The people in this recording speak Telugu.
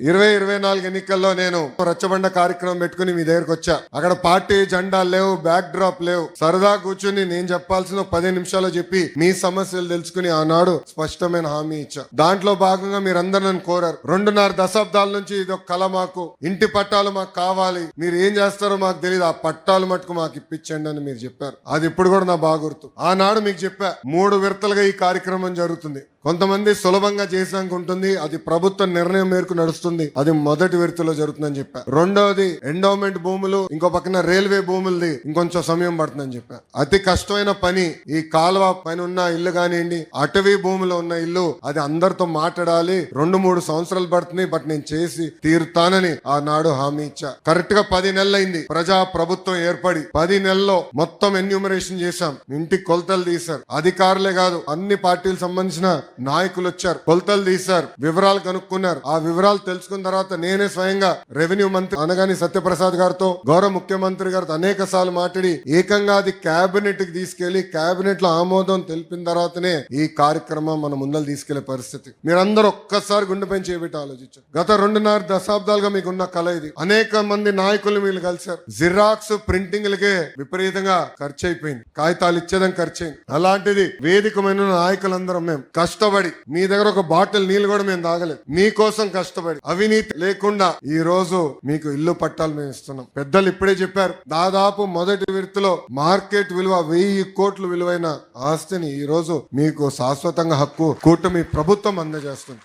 2024 ఎన్నికల్లో నేను రచ్చబండ కార్యక్రమం పెట్టుకుని మీ దగ్గరకు వచ్చా. అక్కడ పార్టీ జెండాలు లేవు, బ్యాక్ డ్రాప్ లేవు. సరదా కూర్చుని నేను చెప్పాల్సిన 10 నిమిషాలు చెప్పి మీ సమస్యలు తెలుసుకుని ఆనాడు స్పష్టమైన హామీ ఇచ్చా. దాంట్లో భాగంగా మీరందరూ నన్ను కోరారు. 2.5 దశాబ్దాల నుంచి ఇది ఒక కళ, మాకు ఇంటి పట్టాలు మాకు కావాలి, మీరు ఏం చేస్తారో మాకు తెలియదు, ఆ పట్టాలు మటుకు మాకు ఇప్పించండి అని మీరు చెప్పారు. అది ఇప్పుడు కూడా నా బాగా గుర్తు. ఆనాడు మీకు చెప్పా 3 విడతలుగా ఈ కార్యక్రమం జరుగుతుంది. కొంతమంది సులభంగా చేసాక ఉంటుంది, అది ప్రభుత్వ నిర్ణయం మేరకు నడుస్తుంది, అది మొదటి విడతలో జరుగుతుందని చెప్పా. రెండవది ఎండోమెంట్ భూములు, ఇంకో పక్కన రైల్వే భూములది ఇంకొంచెం సమయం పడుతుందని చెప్పా. అతి కష్టమైన పని ఈ కాలువ పైన ఉన్న ఇల్లు కానివ్వండి, అటవీ భూములో ఉన్న ఇల్లు, అది అందరితో మాట్లాడాలి, 2-3 సంవత్సరాలు పడుతుంది, బట్ నేను చేసి తీరుతానని ఆనాడు హామీ ఇచ్చా. కరెక్ట్ గా 10 నెలలైంది ప్రజా ప్రభుత్వం ఏర్పడి. 10 నెలల్లో మొత్తం ఎన్యూమరేషన్ చేశాం, ఇంటికి కొలతలు తీశారు. అధికారులే కాదు, అన్ని పార్టీలకు సంబంధించిన నాయకులు వచ్చారు, కొలతలు తీశారు, వివరాలు కనుక్కున్నారు. ఆ వివరాలు తెలుసుకున్న తర్వాత నేనే స్వయంగా రెవెన్యూ మంత్రి అనగాని సత్యప్రసాద్ గారితో, గౌరవ ముఖ్యమంత్రి గారితో అనేక సార్లు మాట్లాడి ఏకంగా అది కేబినెట్ కి తీసుకెళ్లి కేబినెట్ లో ఆమోదం తెలిపిన తర్వాతనే ఈ కార్యక్రమం మన ముందర తీసుకెళ్లే పరిస్థితి. మీరందరూ ఒక్కసారి గుండెపై చేపెట్టి ఆలోచించారు. గత 2.5 దశాబ్దాలుగా మీకున్న కళ ఇది. అనేక మంది నాయకులు మీరు కలిశారు. జిరాక్స్ ప్రింటింగ్లకే విపరీతంగా ఖర్చు అయిపోయింది, కాగితాలు ఇచ్చేదానికి ఖర్చు అయింది. అలాంటిది వేదికమైన నాయకులందరం మేము కష్టపడి, మీ దగ్గర ఒక బాటిల్ నీళ్ళు కూడా మేము తాగలేదు, మీకోసం కష్టపడి అవినీతి లేకుండా ఈ రోజు మీకు ఇల్లు పట్టాలు మేము ఇస్తున్నాం. పెద్దలు ఇప్పుడే చెప్పారు, దాదాపు మొదటి విడతలో మార్కెట్ విలువ 1000 కోట్ల విలువైన ఆస్తిని ఈ రోజు మీకు శాశ్వతంగా హక్కు కూటమి ప్రభుత్వం అందజేస్తుంది.